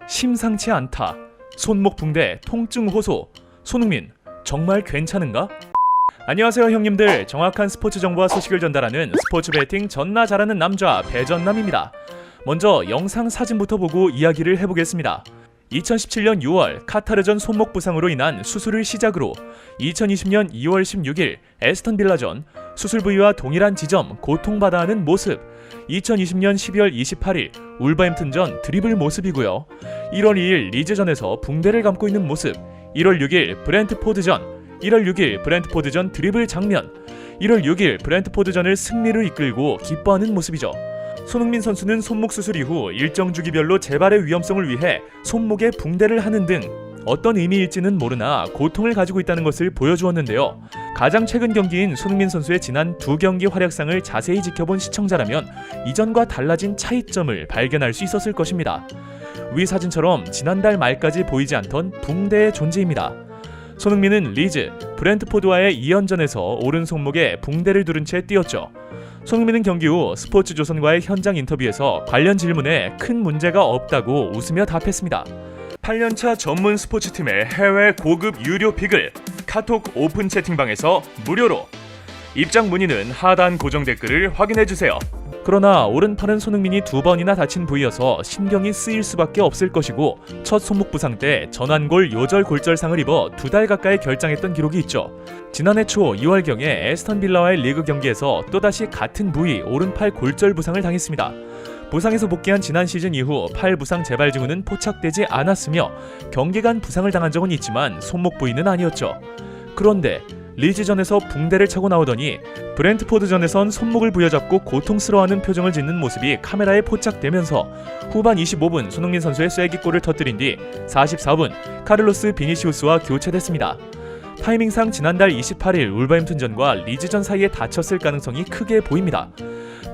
심상치 않다. 손목 붕대, 통증 호소. 손흥민, 정말 괜찮은가? 안녕하세요 형님들, 정확한 스포츠 정보와 소식을 전달하는 스포츠 베팅 전나 잘하는 남자 배전남입니다. 먼저 영상 사진부터 보고 이야기를 해보겠습니다. 2017년 6월 카타르전 손목 부상으로 인한 수술을 시작으로 2020년 2월 16일 에스턴 빌라전 수술 부위와 동일한 지점 고통받아 하는 모습, 2020년 12월 28일 울버햄튼전 드리블 모습이고요. 1월 2일 리즈전에서 붕대를 감고 있는 모습, 1월 6일 브렌트포드전, 1월 6일 브렌트포드전 드리블 장면, 1월 6일 브렌트포드전을 승리로 이끌고 기뻐하는 모습이죠. 손흥민 선수는 손목 수술 이후 일정 주기별로 재발의 위험성을 위해 손목에 붕대를 하는 등 어떤 의미일지는 모르나 고통을 가지고 있다는 것을 보여주었는데요. 가장 최근 경기인 손흥민 선수의 지난 두 경기 활약상을 자세히 지켜본 시청자라면 이전과 달라진 차이점을 발견할 수 있었을 것입니다. 위 사진처럼 지난달 말까지 보이지 않던 붕대의 존재입니다. 손흥민은 리즈, 브렌트포드와의 2연전에서 오른 손목에 붕대를 두른 채 뛰었죠. 손흥민은 경기 후 스포츠조선과의 현장 인터뷰에서 관련 질문에 큰 문제가 없다고 웃으며 답했습니다. 8년차 전문 스포츠팀의 해외 고급 유료 픽을 카톡 오픈 채팅방에서 무료로. 입장 문의는 하단 고정 댓글을 확인해주세요. 그러나 오른팔은 손흥민이 2번이나 다친 부위여서 신경이 쓰일 수밖에 없을 것이고, 첫 손목 부상 때 전완골 요절 골절상을 입어 2달 가까이 결장했던 기록이 있죠. 지난해 초 2월경에 에스턴 빌라와의 리그 경기에서 또다시 같은 부위 오른팔 골절 부상을 당했습니다. 부상에서 복귀한 지난 시즌 이후 팔 부상 재발 징후는 포착되지 않았으며 경기간 부상을 당한 적은 있지만 손목 부위는 아니었죠. 그런데 리즈전에서 붕대를 차고 나오더니 브렌트포드전에선 손목을 부여잡고 고통스러워하는 표정을 짓는 모습이 카메라에 포착되면서 후반 25분 손흥민 선수의 쐐기골을 터뜨린 뒤 44분 카를로스 비니시우스와 교체됐습니다. 타이밍상 지난달 28일 울버햄튼전과 리즈전 사이에 다쳤을 가능성이 크게 보입니다.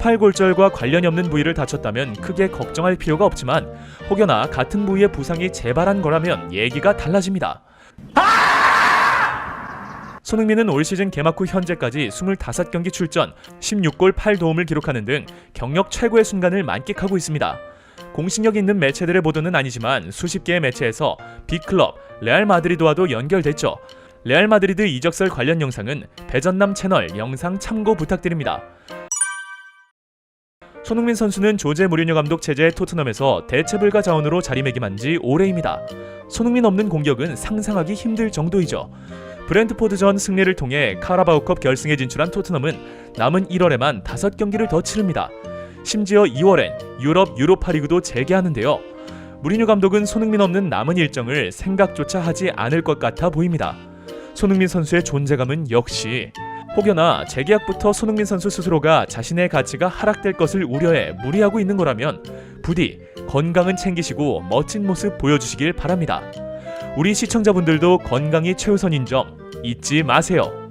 팔골절과 관련이 없는 부위를 다쳤다면 크게 걱정할 필요가 없지만 혹여나 같은 부위의 부상이 재발한 거라면 얘기가 달라집니다. 손흥민은 올 시즌 개막 후 현재까지 25경기 출전, 16골 8도움을 기록하는 등 경력 최고의 순간을 만끽하고 있습니다. 공신력 있는 매체들의 보도는 아니지만 수십 개의 매체에서 빅클럽 레알 마드리드와도 연결됐죠. 레알 마드리드 이적설 관련 영상은 배전남 채널 영상 참고 부탁드립니다. 손흥민 선수는 조제 무리뉴 감독 체제의 토트넘에서 대체불가 자원으로 자리매김한 지 오래입니다. 손흥민 없는 공격은 상상하기 힘들 정도이죠. 브렌트포드전 승리를 통해 카라바오컵 결승에 진출한 토트넘은 남은 1월에만 5경기를 더 치릅니다. 심지어 2월엔 유럽 유로파리그도 재개하는데요. 무리뉴 감독은 손흥민 없는 남은 일정을 생각조차 하지 않을 것 같아 보입니다. 손흥민 선수의 존재감은 역시, 혹여나 재계약부터 손흥민 선수 스스로가 자신의 가치가 하락될 것을 우려해 무리하고 있는 거라면 부디 건강은 챙기시고 멋진 모습 보여주시길 바랍니다. 우리 시청자분들도 건강이 최우선인 점 잊지 마세요.